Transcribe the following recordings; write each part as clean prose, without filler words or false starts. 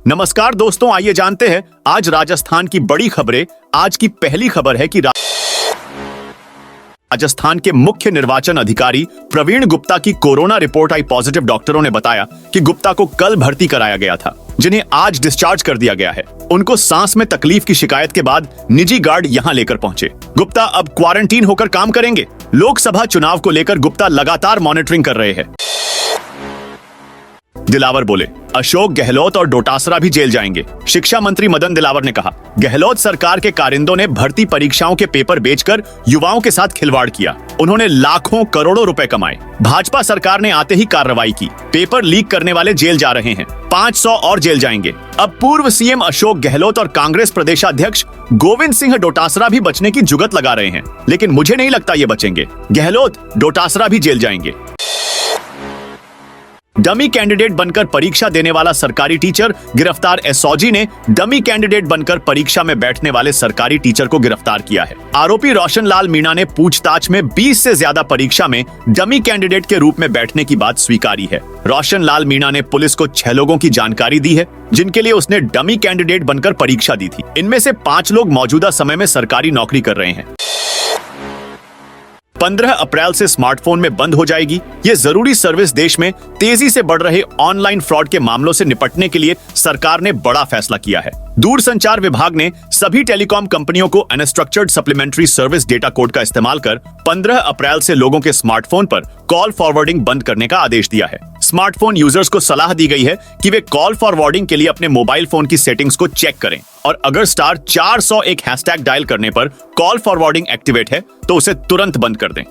नमस्कार दोस्तों, आइए जानते हैं आज राजस्थान की बड़ी खबरें। आज की पहली खबर है कि राजस्थान के मुख्य निर्वाचन अधिकारी प्रवीण गुप्ता की कोरोना रिपोर्ट आई पॉजिटिव। डॉक्टरों ने बताया कि गुप्ता को कल भर्ती कराया गया था, जिन्हें आज डिस्चार्ज कर दिया गया है। उनको सांस में तकलीफ की शिकायत के बाद निजी गार्ड यहां लेकर पहुंचे। गुप्ता अब क्वारंटीन होकर काम करेंगे। लोकसभा चुनाव को लेकर गुप्ता लगातार मॉनिटरिंग कर रहे हैं। दिलावर बोले, अशोक गहलोत और डोटासरा भी जेल जाएंगे। शिक्षा मंत्री मदन दिलावर ने कहा, गहलोत सरकार के कारिंदों ने भर्ती परीक्षाओं के पेपर बेचकर युवाओं के साथ खिलवाड़ किया। उन्होंने लाखों करोड़ों रुपए कमाए। भाजपा सरकार ने आते ही कार्रवाई की। पेपर लीक करने वाले जेल जा रहे हैं। 500 और जेल जाएंगे। अब पूर्व सीएम अशोक गहलोत और कांग्रेस प्रदेशाध्यक्ष गोविंद सिंह डोटासरा भी बचने की जुगत लगा रहे हैं, लेकिन मुझे नहीं लगता ये बचेंगे। गहलोत, डोटासरा भी जेल जाएंगे। डमी कैंडिडेट बनकर परीक्षा देने वाला सरकारी टीचर गिरफ्तार। एसओजी ने डमी कैंडिडेट बनकर परीक्षा में बैठने वाले सरकारी टीचर को गिरफ्तार किया है। आरोपी रोशन लाल मीणा ने पूछताछ में 20 से ज्यादा परीक्षा में डमी कैंडिडेट के रूप में बैठने की बात स्वीकारी है। रोशन लाल मीणा ने पुलिस को 6 लोगों की जानकारी दी है, जिनके लिए उसने डमी कैंडिडेट बनकर परीक्षा दी थी। इनमें से 5 लोग मौजूदा समय में सरकारी नौकरी कर रहे हैं। 15 अप्रैल से स्मार्टफोन में बंद हो जाएगी ये जरूरी सर्विस। देश में तेजी से बढ़ रहे ऑनलाइन फ्रॉड के मामलों से निपटने के लिए सरकार ने बड़ा फैसला किया है। दूरसंचार विभाग ने सभी टेलीकॉम कंपनियों को unstructured supplementary service data code का इस्तेमाल कर 15 अप्रैल से लोगों के स्मार्टफोन पर कॉल फॉरवर्डिंग बंद करने का आदेश दिया है। स्मार्टफोन यूजर्स को सलाह दी गई है कि वे कॉल फॉरवर्डिंग के लिए अपने मोबाइल फोन की सेटिंग्स को चेक करें और अगर *401 हैशटैग डायल करने पर कॉल फॉरवर्डिंग एक्टिवेट है तो उसे तुरंत बंद कर दें।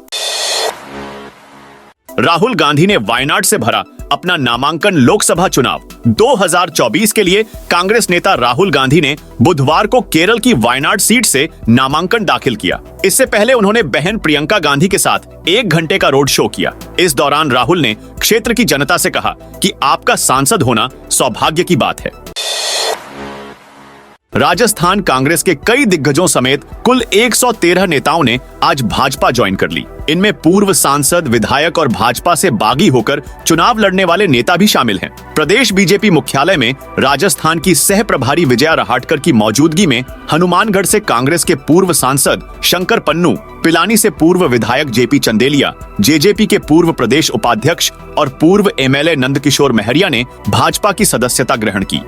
राहुल गांधी ने वायनाड से भरा अपना नामांकन। लोकसभा चुनाव 2024 के लिए कांग्रेस नेता राहुल गांधी ने बुधवार को केरल की वायनाड सीट से नामांकन दाखिल किया। इससे पहले उन्होंने बहन प्रियंका गांधी के साथ 1 घंटे का रोड शो किया। इस दौरान राहुल ने क्षेत्र की जनता से कहा कि आपका सांसद होना सौभाग्य की बात है। राजस्थान कांग्रेस के कई दिग्गजों समेत कुल 113 नेताओं ने आज भाजपा ज्वाइन कर ली। इनमें पूर्व सांसद, विधायक और भाजपा से बागी होकर चुनाव लड़ने वाले नेता भी शामिल हैं। प्रदेश बीजेपी मुख्यालय में राजस्थान की सह प्रभारी विजया रहाटकर की मौजूदगी में हनुमानगढ़ से कांग्रेस के पूर्व सांसद शंकर पन्नू, पिलानी से पूर्व विधायक जेपी चंदेलिया, जेजेपी के पूर्व प्रदेश उपाध्यक्ष और पूर्व एमएलए नंदकिशोर महरिया ने भाजपा की सदस्यता ग्रहण की।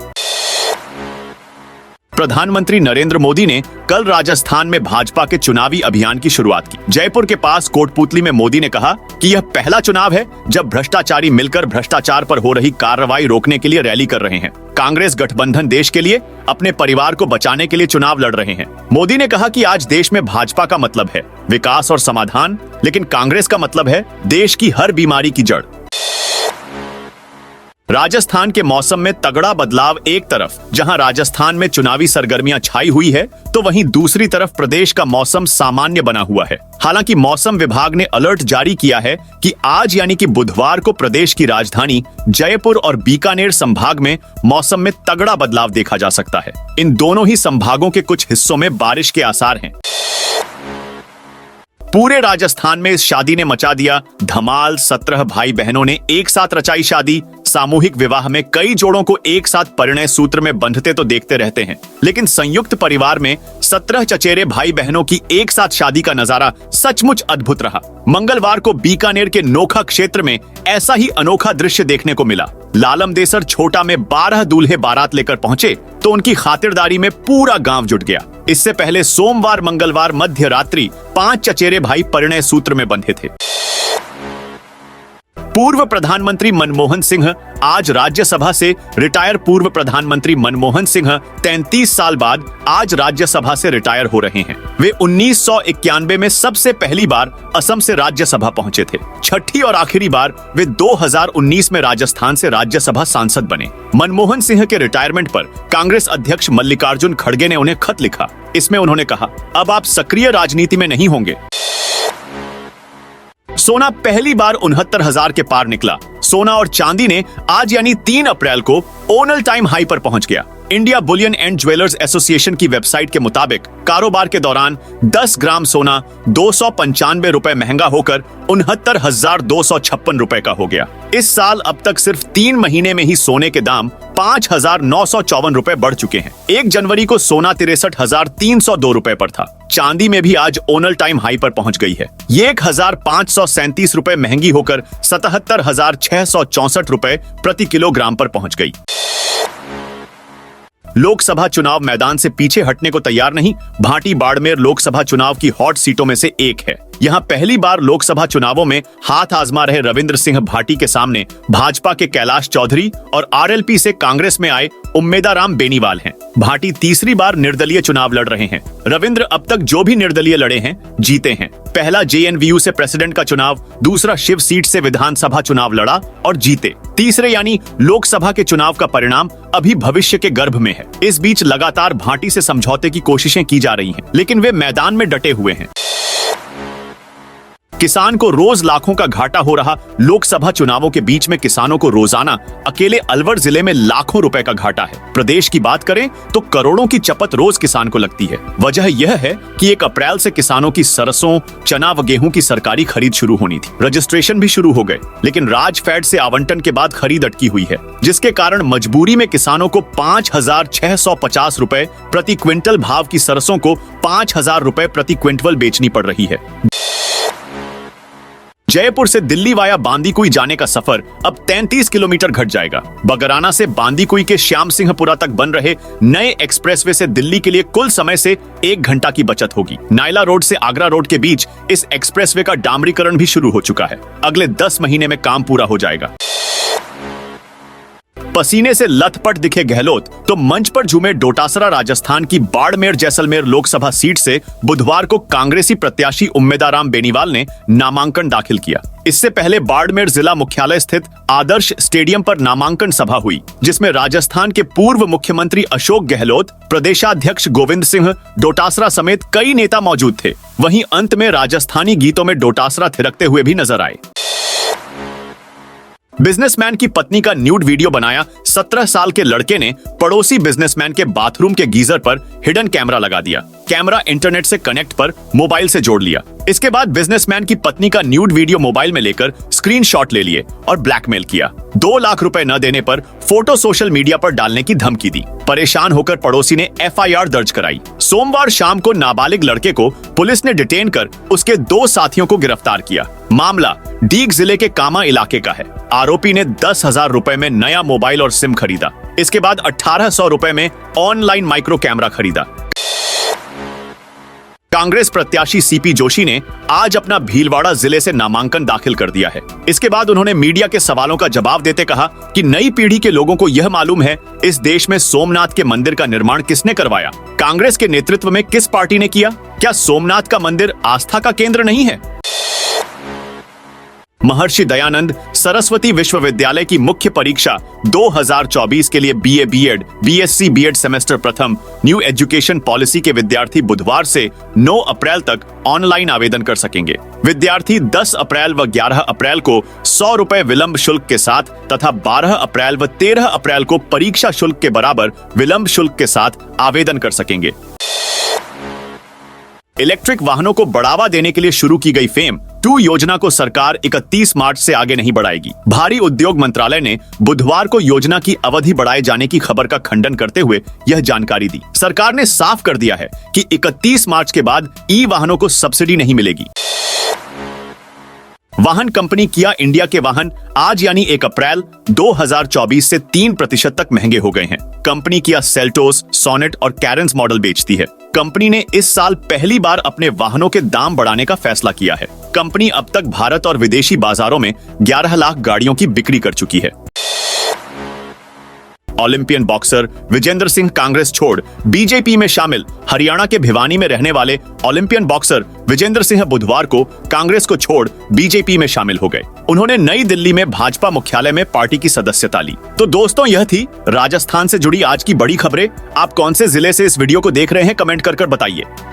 प्रधानमंत्री नरेंद्र मोदी ने कल राजस्थान में भाजपा के चुनावी अभियान की शुरुआत की। जयपुर के पास कोटपुतली में मोदी ने कहा कि यह पहला चुनाव है जब भ्रष्टाचारी मिलकर भ्रष्टाचार पर हो रही कार्रवाई रोकने के लिए रैली कर रहे हैं। कांग्रेस गठबंधन देश के लिए, अपने परिवार को बचाने के लिए चुनाव लड़ रहे हैं। मोदी ने कहा कि आज देश में भाजपा का मतलब है विकास और समाधान, लेकिन कांग्रेस का मतलब है देश की हर बीमारी की जड़। राजस्थान के मौसम में तगड़ा बदलाव। एक तरफ जहां राजस्थान में चुनावी सरगर्मियां छाई हुई है, तो वहीं दूसरी तरफ प्रदेश का मौसम सामान्य बना हुआ है। हालांकि मौसम विभाग ने अलर्ट जारी किया है कि आज यानी कि बुधवार को प्रदेश की राजधानी जयपुर और बीकानेर संभाग में मौसम में तगड़ा बदलाव देखा जा सकता है। इन दोनों ही संभागों के कुछ हिस्सों में बारिश के आसार हैं। पूरे राजस्थान में इस शादी ने मचा दिया धमाल। 17 भाई बहनों ने एक साथ रचाई शादी। सामूहिक विवाह में कई जोड़ों को एक साथ परिणय सूत्र में बंधते तो देखते रहते हैं, लेकिन संयुक्त परिवार में 17 चचेरे भाई बहनों की एक साथ शादी का नजारा सचमुच अद्भुत रहा। मंगलवार को बीकानेर के नोखा क्षेत्र में ऐसा ही अनोखा दृश्य देखने को मिला। लालमदेसर छोटा में 12 दूल्हे बारात लेकर पहुंचे तो उनकी खातिरदारी में पूरा गांव जुट गया। इससे पहले सोमवार मंगलवार मध्य रात्रि 5 चचेरे भाई परिणय सूत्र में बंधे थे। पूर्व प्रधानमंत्री मनमोहन सिंह आज राज्यसभा से रिटायर। पूर्व प्रधानमंत्री मनमोहन सिंह 33 साल बाद आज राज्यसभा से रिटायर हो रहे हैं। वे 1991 में सबसे पहली बार असम से राज्यसभा पहुंचे थे। छठी और आखिरी बार वे 2019 में राजस्थान से राज्यसभा सांसद बने। मनमोहन सिंह के रिटायरमेंट पर कांग्रेस अध्यक्ष मल्लिकार्जुन खड़गे ने उन्हें खत लिखा। इसमें उन्होंने कहा, अब आप सक्रिय राजनीति में नहीं होंगे। सोना पहली बार 69,000 के पार निकला। सोना और चांदी ने आज यानी 3 अप्रैल को ओनल टाइम हाई पर पहुंच गया। India Boolean and jewellers association की वेबसाइट के मुताबिक कारोबार के दौरान 10 ग्राम सोना 295 रुपए महंगा होकर 69,256 रुपए का हो गया। इस साल अब तक सिर्फ 3 महीने में ही सोने के दाम 5,954 रुपए बढ़ चुके हैं। 1 जनवरी को सोना 63,302 रुपए पर था। चांदी में भी आज ओनल टाइम हाई पर पहुंच गई है। ये 1,537 रुपए महंगी होकर 77,664 रुपए प्रति किलोग्राम पर पहुंच गई। लोकसभा चुनाव मैदान से पीछे हटने को तैयार नहीं। भाटी बाड़मेर लोकसभा चुनाव की हॉट सीटों में से एक है। यहां पहली बार लोकसभा चुनावों में हाथ आजमा रहे रविंद्र सिंह भाटी के सामने भाजपा के कैलाश चौधरी और आरएलपी से कांग्रेस में आए उम्मेदाराम बेनीवाल हैं। भाटी तीसरी बार निर्दलीय चुनाव लड़ रहे हैं। रविंद्र अब तक जो भी निर्दलीय लड़े हैं जीते हैं। पहला जेएनवीयू से प्रेसिडेंट का चुनाव, दूसरा शिव सीट से विधानसभा चुनाव लड़ा और जीते। तीसरे यानी लोकसभा के चुनाव का परिणाम अभी भविष्य के गर्भ में है। इस बीच लगातार भाटी से समझौते की कोशिशें की जा रही हैं, लेकिन वे मैदान में डटे हुए हैं। किसान को रोज लाखों का घाटा हो रहा लोकसभा चुनावों के बीच में किसानों को रोजाना अकेले अलवर जिले में लाखों रुपए का घाटा है। प्रदेश की बात करें तो करोड़ों की चपत रोज किसान को लगती है। वजह यह है कि 1 अप्रैल से किसानों की सरसों, चना व गेहूं की सरकारी खरीद शुरू होनी थी। रजिस्ट्रेशन भी शुरू हो गए, लेकिन राजफेड से आवंटन के बाद खरीद अटकी हुई है, जिसके कारण मजबूरी में किसानों को 5,650 रुपए प्रति क्विंटल भाव की सरसों को 5,000 रुपए प्रति क्विंटल बेचनी पड़ रही है। जयपुर से दिल्ली वाया बांदीकुई जाने का सफर अब 33 किलोमीटर घट जाएगा। बगराना से बांदीकुई के श्याम सिंहपुरा तक बन रहे नए एक्सप्रेसवे से दिल्ली के लिए कुल समय से 1 घंटा की बचत होगी। नायला रोड से आगरा रोड के बीच इस एक्सप्रेसवे का डामरीकरण भी शुरू हो चुका है। अगले 10 महीने में काम पूरा हो जाएगा। पसीने से लथपथ दिखे गहलोत तो मंच पर झूमे डोटासरा राजस्थान की बाड़मेर जैसलमेर लोकसभा सीट से बुधवार को कांग्रेसी प्रत्याशी उम्मेदाराम बेनीवाल ने नामांकन दाखिल किया। इससे पहले बाड़मेर जिला मुख्यालय स्थित आदर्श स्टेडियम पर नामांकन सभा हुई, जिसमें राजस्थान के पूर्व मुख्यमंत्री अशोक गहलोत, प्रदेशाध्यक्ष गोविंद सिंह डोटासरा समेत कई नेता मौजूद थे। वहीं अंत में राजस्थानी गीतों में डोटासरा थिरकते हुए भी नजर आए। बिजनेसमैन की पत्नी का न्यूड वीडियो बनाया 17 साल के लड़के ने पड़ोसी बिजनेसमैन के बाथरूम के गीजर पर हिडन कैमरा लगा दिया। कैमरा इंटरनेट से कनेक्ट पर मोबाइल से जोड़ लिया। इसके बाद बिजनेसमैन की पत्नी का न्यूड वीडियो मोबाइल में लेकर स्क्रीनशॉट ले लिए और ब्लैकमेल किया। 2 लाख रुपए न देने पर फोटो सोशल मीडिया पर डालने की धमकी दी। परेशान होकर पड़ोसी ने एफआईआर दर्ज कराई। सोमवार शाम को नाबालिग लड़के को पुलिस ने डिटेन कर उसके 2 साथियों को गिरफ्तार किया। मामला डीग जिले के कामा इलाके का है। आरोपी ने 10,000 रुपए में नया मोबाइल और सिम खरीदा। इसके बाद 1,800 रुपए में ऑनलाइन माइक्रो कैमरा खरीदा। कांग्रेस प्रत्याशी सीपी जोशी ने आज अपना भीलवाड़ा जिले से नामांकन दाखिल कर दिया है। इसके बाद उन्होंने मीडिया के सवालों का जवाब देते कहा कि नई पीढ़ी के लोगों को यह मालूम है इस देश में सोमनाथ के मंदिर का निर्माण किसने करवाया, कांग्रेस के नेतृत्व में किस पार्टी ने किया। क्या सोमनाथ का मंदिर आस्था का केंद्र नहीं है? महर्षि दयानंद सरस्वती विश्वविद्यालय की मुख्य परीक्षा 2024 के लिए BA BEd, BSc BEd semester प्रथम न्यू एजुकेशन पॉलिसी के विद्यार्थी बुधवार से 9 अप्रैल तक ऑनलाइन आवेदन कर सकेंगे। विद्यार्थी 10 अप्रैल व 11 अप्रैल को 100 रुपए विलंब शुल्क के साथ तथा 12 अप्रैल व 13 अप्रैल को परीक्षा शुल्क के बराबर विलंब शुल्क के साथ आवेदन कर सकेंगे। इलेक्ट्रिक वाहनों को बढ़ावा देने के लिए शुरू की गई फेम 2 योजना को सरकार 31 मार्च से आगे नहीं बढ़ाएगी। भारी उद्योग मंत्रालय ने बुधवार को योजना की अवधि बढ़ाए जाने की खबर का खंडन करते हुए यह जानकारी दी। सरकार ने साफ कर दिया है कि 31 मार्च के बाद ई वाहनों को सब्सिडी नहीं मिलेगी। वाहन कंपनी किया इंडिया के वाहन आज यानी 1 अप्रैल 2024 से 3% तक महंगे हो गए हैं। कंपनी किया सेल्टोस, सोनेट और कैरेंस मॉडल बेचती है। कंपनी ने इस साल पहली बार अपने वाहनों के दाम बढ़ाने का फैसला किया है। कंपनी अब तक भारत और विदेशी बाजारों में 11 लाख गाड़ियों की बिक्री कर चुकी है। ओलंपियन बॉक्सर विजेंद्र सिंह कांग्रेस छोड़ बीजेपी में शामिल हरियाणा के भिवानी में रहने वाले ओलंपियन बॉक्सर विजेंद्र सिंह बुधवार को कांग्रेस को छोड़ बीजेपी में शामिल हो गए। उन्होंने नई दिल्ली में भाजपा मुख्यालय में पार्टी की सदस्यता ली। तो दोस्तों, यह थी राजस्थान से जुड़ी आज की बड़ी खबरें। आप कौन से जिले से इस वीडियो को देख रहे हैं, कमेंट कर बताइए।